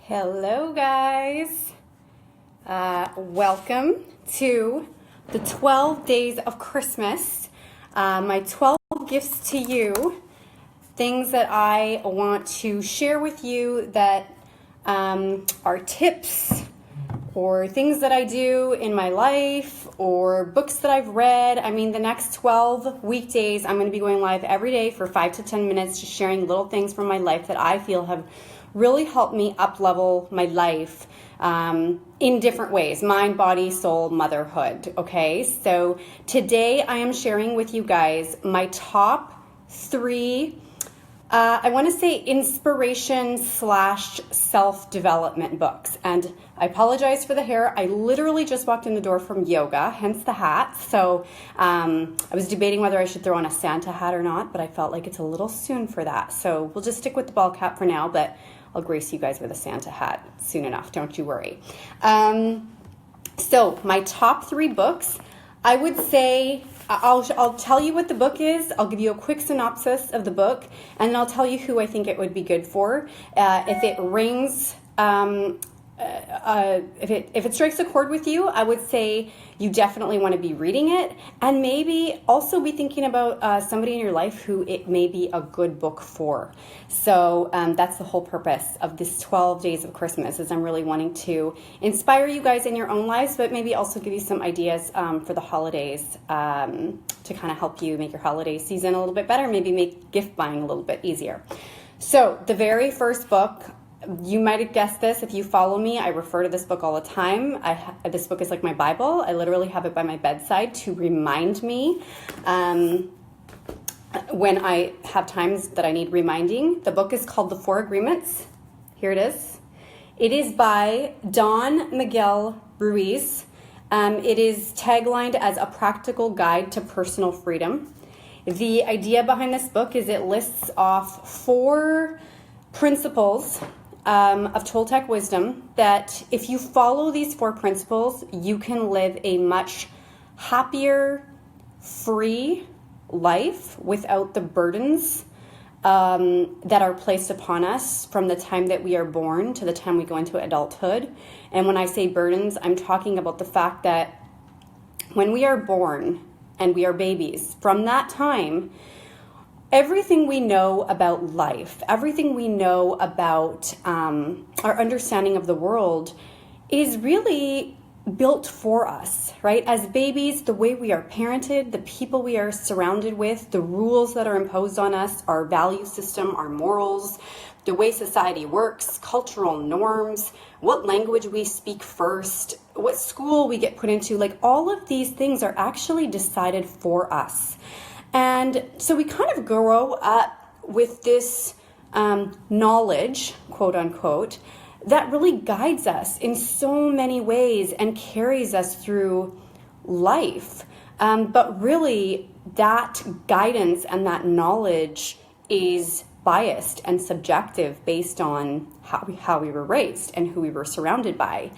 Hello, guys. Welcome to the 12 days of Christmas. My 12 gifts to you, things that I want to share with you that are tips or things that I do in my life or books that I've read. I mean, the next 12 weekdays, I'm going to be going live every day for 5 to 10 minutes, just sharing little things from my life that I feel have really helped me up-level my life in different ways: mind, body, soul, motherhood. Okay, so today I am sharing with you guys my top 3 I want to say inspiration / self-development books. And I apologize for the hair. I literally just walked in the door from yoga, hence the hat. So I was debating whether I should throw on a Santa hat or not, but I felt like it's a little soon for that. So we'll just stick with the ball cap for now, but I'll grace you guys with a Santa hat soon enough. Don't you worry. So my top 3 books, I would say, I'll tell you what the book is. I'll give you a quick synopsis of the book, and then I'll tell you who I think it would be good for. If it rings, if it strikes a chord with you, I would say you definitely want to be reading it, and maybe also be thinking about somebody in your life who it may be a good book for. So that's the whole purpose of this 12 days of Christmas, is I'm really wanting to inspire you guys in your own lives, but maybe also give you some ideas for the holidays to kind of help you make your holiday season a little bit better, maybe make gift buying a little bit easier. So the very first book, you might have guessed this if you follow me. I refer to this book all the time. This book is like my Bible. I literally have it by my bedside to remind me when I have times that I need reminding. The book is called The 4 Agreements. Here it is. It is by Don Miguel Ruiz. It is taglined as a practical guide to personal freedom. The idea behind this book is it lists off 4 principles of Toltec wisdom that if you follow these 4 principles, you can live a much happier, free life without the burdens that are placed upon us from the time that we are born to the time we go into adulthood. And when I say burdens, I'm talking about the fact that when we are born and we are babies, from that time, everything we know about life, everything we know about our understanding of the world is really built for us, right? As babies, the way we are parented, the people we are surrounded with, the rules that are imposed on us, our value system, our morals, the way society works, cultural norms, what language we speak first, what school we get put into, like all of these things are actually decided for us. And so we kind of grow up with this knowledge, quote unquote, that really guides us in so many ways and carries us through life. But really, that guidance and that knowledge is biased and subjective based on how we were raised and who we were surrounded by.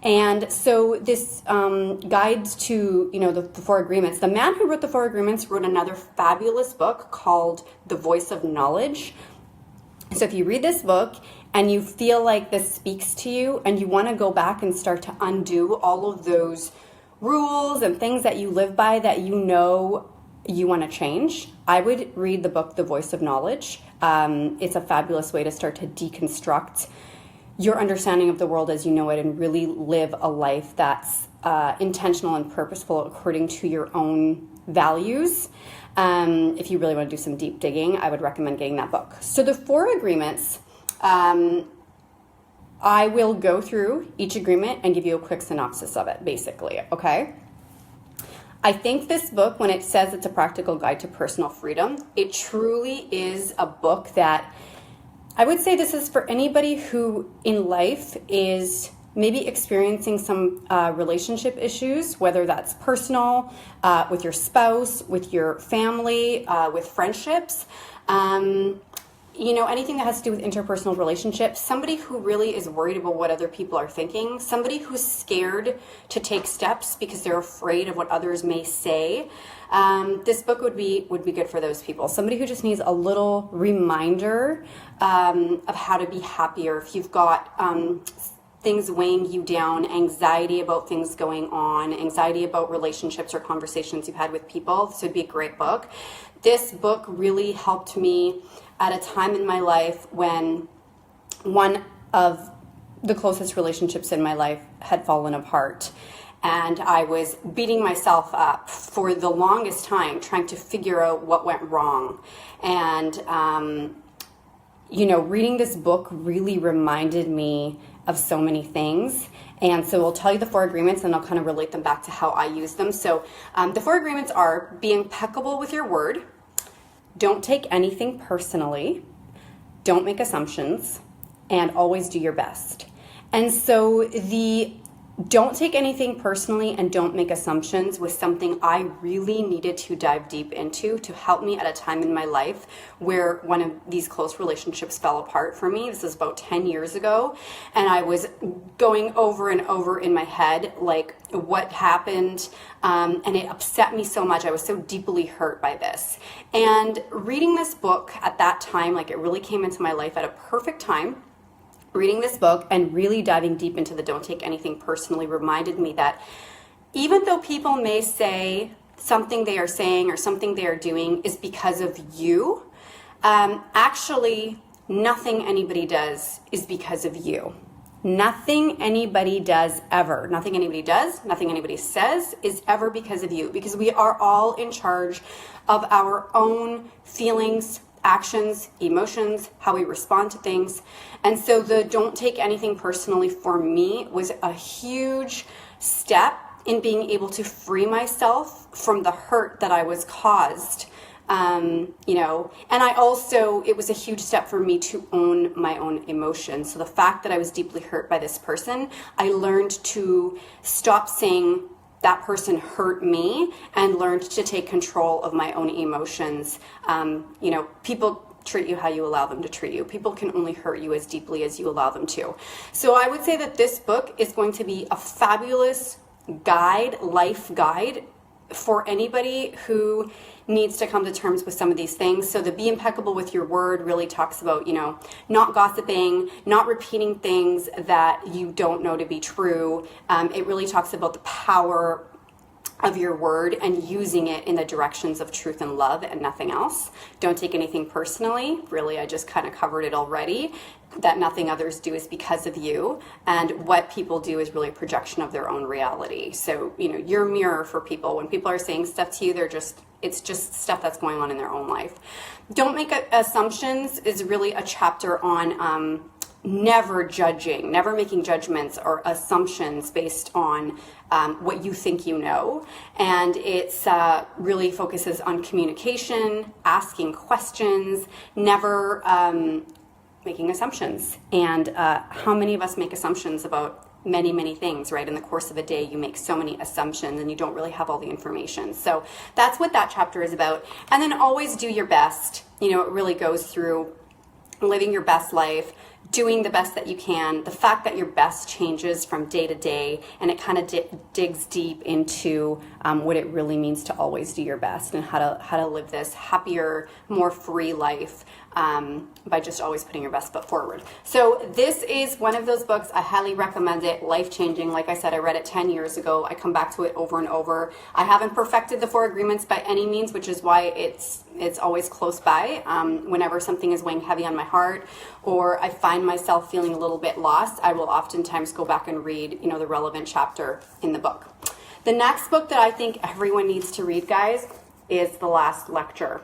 And so this guides to, the 4 agreements. The man who wrote the 4 agreements wrote another fabulous book called The Voice of Knowledge. So if you read this book and you feel like this speaks to you and you want to go back and start to undo all of those rules and things that you live by that you know you want to change, I would read the book The Voice of Knowledge. It's a fabulous way to start to deconstruct your understanding of the world as you know it and really live a life that's intentional and purposeful according to your own values. If you really want to do some deep digging, I would recommend getting that book. So the 4 agreements, I will go through each agreement and give you a quick synopsis of it, basically, okay? I think this book, when it says it's a practical guide to personal freedom, it truly is a book that I would say this is for anybody who in life is maybe experiencing some relationship issues, whether that's personal, with your spouse, with your family, with friendships. anything that has to do with interpersonal relationships, somebody who really is worried about what other people are thinking, somebody who's scared to take steps because they're afraid of what others may say, this book would be good for those people. Somebody who just needs a little reminder of how to be happier. If you've got things weighing you down, anxiety about things going on, anxiety about relationships or conversations you've had with people, this would be a great book. This book really helped me at a time in my life when one of the closest relationships in my life had fallen apart. And I was beating myself up for the longest time trying to figure out what went wrong. And, reading this book really reminded me of so many things. And so I'll tell you the 4 agreements and I'll kind of relate them back to how I use them. So the 4 agreements are: be impeccable with your word, don't take anything personally, don't make assumptions, and always do your best. And so the don't take anything personally and don't make assumptions was something I really needed to dive deep into to help me at a time in my life where one of these close relationships fell apart for me. This was about 10 years ago. And I was going over and over in my head, like, what happened? And it upset me so much. I was so deeply hurt by this. And reading this book at that time, like, it really came into my life at a perfect time. Reading this book and really diving deep into the don't take anything personally reminded me that even though people may say something they are saying or something they are doing is because of you, actually nothing anybody does is because of you. Nothing anybody does ever, nothing anybody does, nothing anybody says is ever because of you, because we are all in charge of our own feelings, actions, emotions, how we respond to things. And so the don't take anything personally for me was a huge step in being able to free myself from the hurt that I was caused. And it was a huge step for me to own my own emotions. So the fact that I was deeply hurt by this person, I learned to stop saying that person hurt me and learned to take control of my own emotions. People treat you how you allow them to treat you. People can only hurt you as deeply as you allow them to. So I would say that this book is going to be a fabulous life guide for anybody who needs to come to terms with some of these things. So the be impeccable with your word really talks about, not gossiping, not repeating things that you don't know to be true. It really talks about the power of your word and using it in the directions of truth and love and nothing else. Don't take anything personally. Really, I just kind of covered it already, that nothing others do is because of you, and what people do is really a projection of their own reality. So, you're a mirror for people. When people are saying stuff to you, it's just stuff that's going on in their own life. Don't make assumptions is really a chapter on never judging, never making judgments or assumptions based on what you think you know. And it's really focuses on communication, asking questions, never making assumptions. And how many of us make assumptions about many, many things, right? In the course of a day, you make so many assumptions and you don't really have all the information. So that's what that chapter is about. And then always do your best. It really goes through living your best life, doing the best that you can. The fact that your best changes from day to day, and it kind of digs deep into what it really means to always do your best and how to live this happier, more free life by just always putting your best foot forward. So this is one of those books. I highly recommend it. Life-changing. Like I said, I read it 10 years ago. I come back to it over and over. I haven't perfected the 4 agreements by any means, which is why it's always close by. Whenever something is weighing heavy on my heart or I find myself feeling a little bit lost, I will oftentimes go back and read, the relevant chapter in the book. The next book that I think everyone needs to read, guys, is The Last Lecture.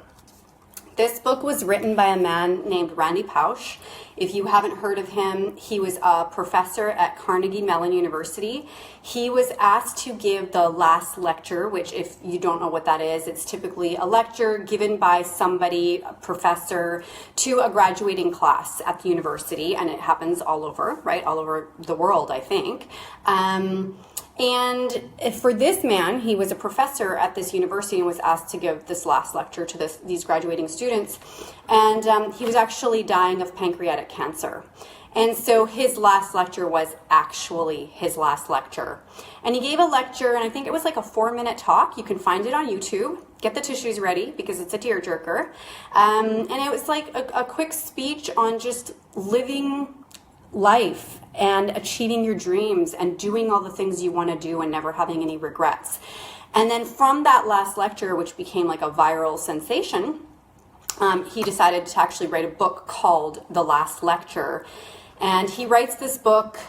This book was written by a man named Randy Pausch. If you haven't heard of him, he was a professor at Carnegie Mellon University. He was asked to give the last lecture, which if you don't know what that is, it's typically a lecture given by somebody, a professor, to a graduating class at the university, and it happens all over, right? All over the world, I think. And for this man, he was a professor at this university and was asked to give this last lecture to these graduating students. And he was actually dying of pancreatic cancer. And so his last lecture was actually his last lecture. And he gave a lecture, and I think it was like a 4-minute talk. You can find it on YouTube. Get the tissues ready because it's a tearjerker. And it was like a quick speech on just living life and achieving your dreams and doing all the things you want to do and never having any regrets. And then from that last lecture, which became like a viral sensation, he decided to actually write a book called The Last Lecture. And he writes this book.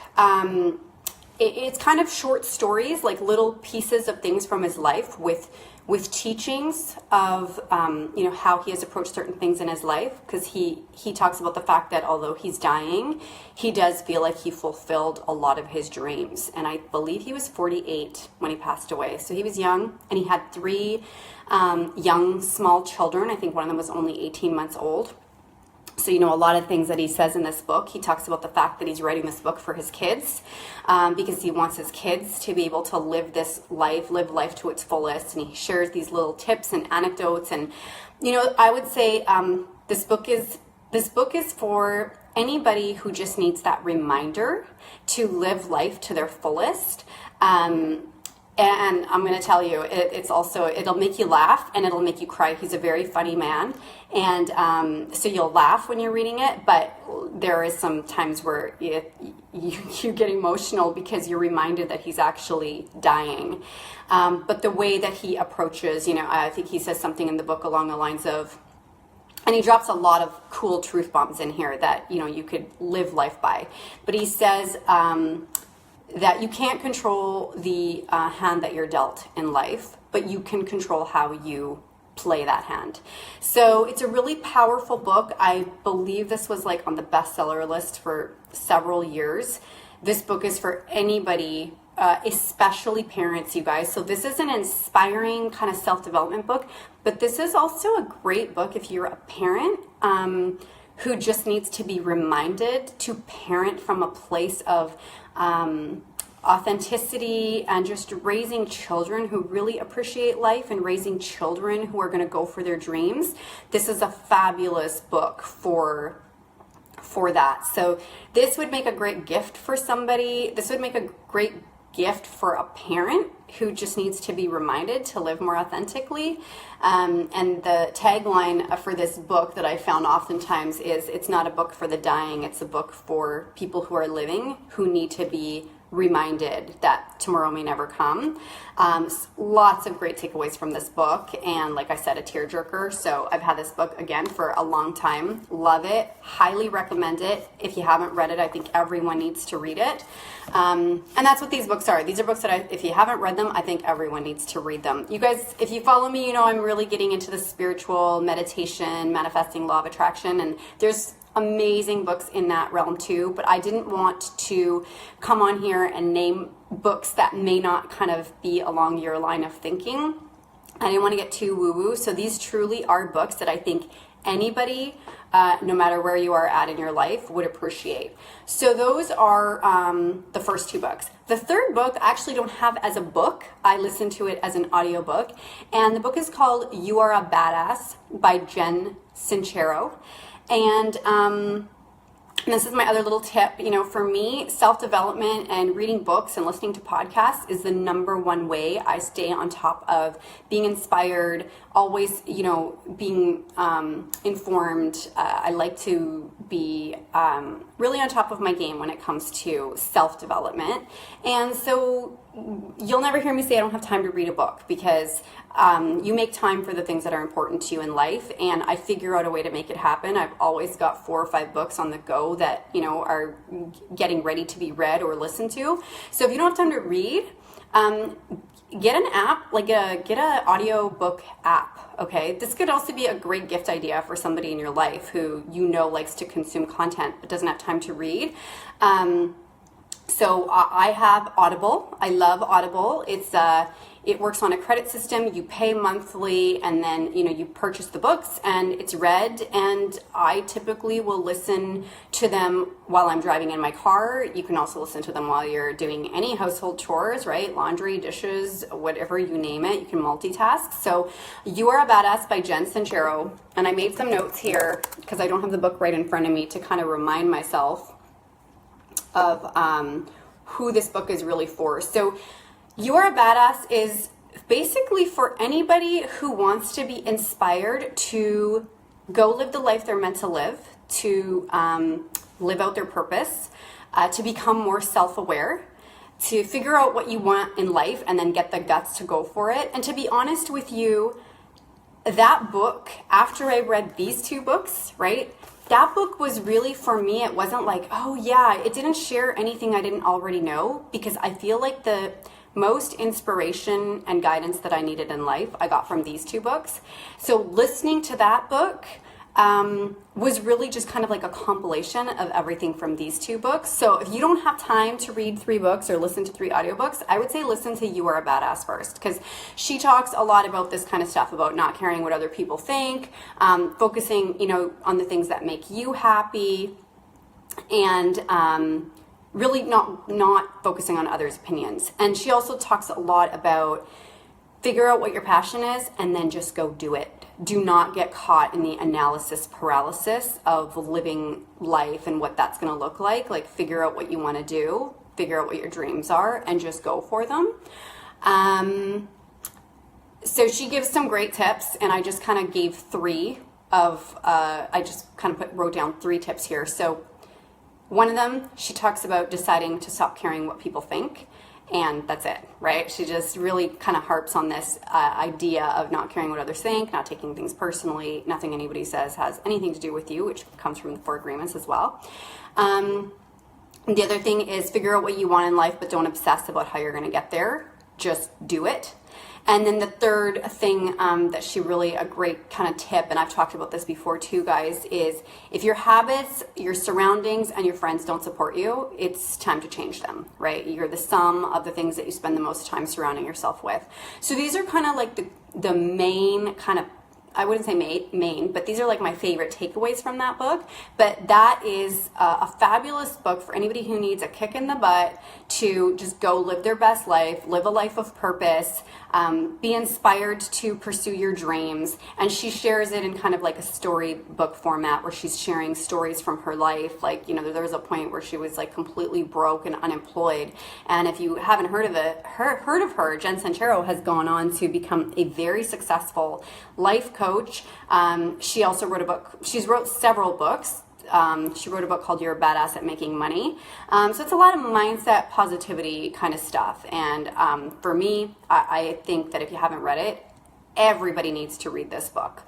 It's kind of short stories, like little pieces of things from his life with teachings of how he has approached certain things in his life, because he talks about the fact that although he's dying, he does feel like he fulfilled a lot of his dreams. And I believe he was 48 when he passed away, so he was young, and he had 3 young small children. I think one of them was only 18 months old. So, a lot of things that he says in this book, he talks about the fact that he's writing this book for his kids, because he wants his kids to be able to live life to its fullest. And he shares these little tips and anecdotes. And, I would say this book is for anybody who just needs that reminder to live life to their fullest. And I'm going to tell you, it'll make you laugh and it'll make you cry. He's a very funny man. And so you'll laugh when you're reading it, but there is some times where you get emotional because you're reminded that he's actually dying. But the way that he approaches, I think he says something in the book along the lines of, and he drops a lot of cool truth bombs in here that, you could live life by. But he says, that you can't control the hand that you're dealt in life, but you can control how you play that hand. So it's a really powerful book. I believe this was like on the bestseller list for several years. This book is for anybody, especially parents, you guys. So this is an inspiring kind of self-development book, but this is also a great book if you're a parent who just needs to be reminded to parent from a place of authenticity and just raising children who really appreciate life and raising children who are going to go for their dreams. This is a fabulous book for that. So this would make a great gift for somebody. This would make a great gift for a parent who just needs to be reminded to live more authentically. And the tagline for this book that I found oftentimes is, it's not a book for the dying, it's a book for people who are living, who need to be reminded that tomorrow may never come. Lots of great takeaways from this book, and like I said, a tearjerker. So I've had this book again for a long time. Love it, highly recommend it. If you haven't read it, I think everyone needs to read it. And that's what these books are. These are books that if you haven't read them, I think everyone needs to read them. You guys, if you follow me, I'm really getting into the spiritual meditation, manifesting, law of attraction, and there's amazing books in that realm too, but I didn't want to come on here and name books that may not kind of be along your line of thinking. I didn't want to get too woo-woo, so these truly are books that I think anybody, no matter where you are at in your life, would appreciate. So those are the first 2 books. The third book I actually don't have as a book. I listened to it as an audiobook, and the book is called You Are a Badass by Jen Sincero. And this is my other little tip. For me, self-development and reading books and listening to podcasts is the number one way I stay on top of being inspired, always, being informed. I like to be really on top of my game when it comes to self-development. And so you'll never hear me say I don't have time to read a book, because you make time for the things that are important to you in life, and I figure out a way to make it happen. I've always got 4 or 5 books on the go that, are getting ready to be read or listened to. So if you don't have time to read, get an app, get an audio book app, okay? This could also be a great gift idea for somebody in your life who likes to consume content but doesn't have time to read. So I have Audible. I love Audible. It works on a credit system. You pay monthly, and then you purchase the books, and it's read. And I typically will listen to them while I'm driving in my car. You can also listen to them while you're doing any household chores, right? Laundry, dishes, whatever you name it. You can multitask. So You Are a Badass by Jen Sincero, and I made some notes here because I don't have the book right in front of me to kind of remind myself of who this book is really for. So You Are a Badass is basically for anybody who wants to be inspired to go live the life they're meant to live, to live out their purpose, to become more self-aware, to figure out what you want in life and then get the guts to go for it. And to be honest with you, that book, after I read these two books, right? That book was really for me, it wasn't like, oh yeah, it didn't share anything I didn't already know, because I feel like the most inspiration and guidance that I needed in life I got from these two books. So listening to that book was really just kind of like a compilation of everything from these two books. So if you don't have time to read 3 books or listen to 3 audiobooks, I would say listen to You Are a Badass first, because she talks a lot about this kind of stuff, about not caring what other people think, focusing, on the things that make you happy, and really not focusing on others' opinions. And she also talks a lot about figure out what your passion is and then just go do it. Do not get caught in the analysis paralysis of living life and what that's going to look like. Like, figure out what you want to do, figure out what your dreams are, and just go for them. So she gives some great tips, and I just kind of gave 3 of, I just kind of wrote down 3 tips here. So one of them, she talks about deciding to stop caring what people think. And that's it, right? She just really kind of harps on this idea of not caring what others think, not taking things personally, nothing anybody says has anything to do with you, which comes from the 4 agreements as well. The other thing is figure out what you want in life, but don't obsess about how you're going to get there. Just do it. And then the third thing that she really, a great kind of tip, and I've talked about this before too, guys, is if your habits, your surroundings, and your friends don't support you, it's time to change them, right? You're the sum of the things that you spend the most time surrounding yourself with. So these are kind of like the main kind of, I wouldn't say main, but these are like my favorite takeaways from that book. But that is a fabulous book for anybody who needs a kick in the butt to just go live their best life, live a life of purpose, be inspired to pursue your dreams. And she shares it in kind of like a storybook format where she's sharing stories from her life. Like, there was a point where she was like completely broke and unemployed. And if you haven't heard of her, Jen Sincero has gone on to become a very successful life coach. She also wrote a book. She's wrote several books. She wrote a book called You're a Badass at Making Money. So it's a lot of mindset, positivity kind of stuff. And for me, I think that if you haven't read it, everybody needs to read this book.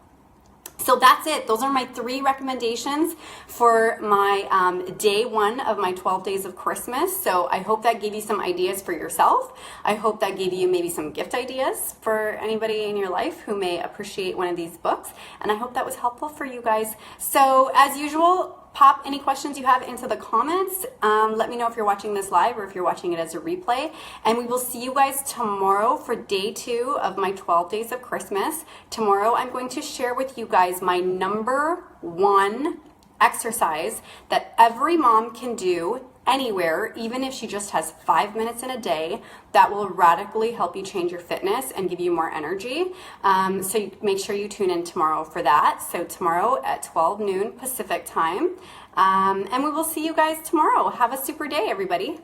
So that's it. Those are my 3 recommendations for my day 1 of my 12 days of Christmas. So I hope that gave you some ideas for yourself. I hope that gave you maybe some gift ideas for anybody in your life who may appreciate one of these books. And I hope that was helpful for you guys. So as usual, pop any questions you have into the comments. Let me know if you're watching this live or if you're watching it as a replay. And we will see you guys tomorrow for day 2 of my 12 days of Christmas. Tomorrow I'm going to share with you guys my number 1 exercise that every mom can do anywhere, even if she just has 5 minutes in a day, that will radically help you change your fitness and give you more energy. So make sure you tune in tomorrow for that. So tomorrow at 12 noon Pacific time. And we will see you guys tomorrow. Have a super day, everybody.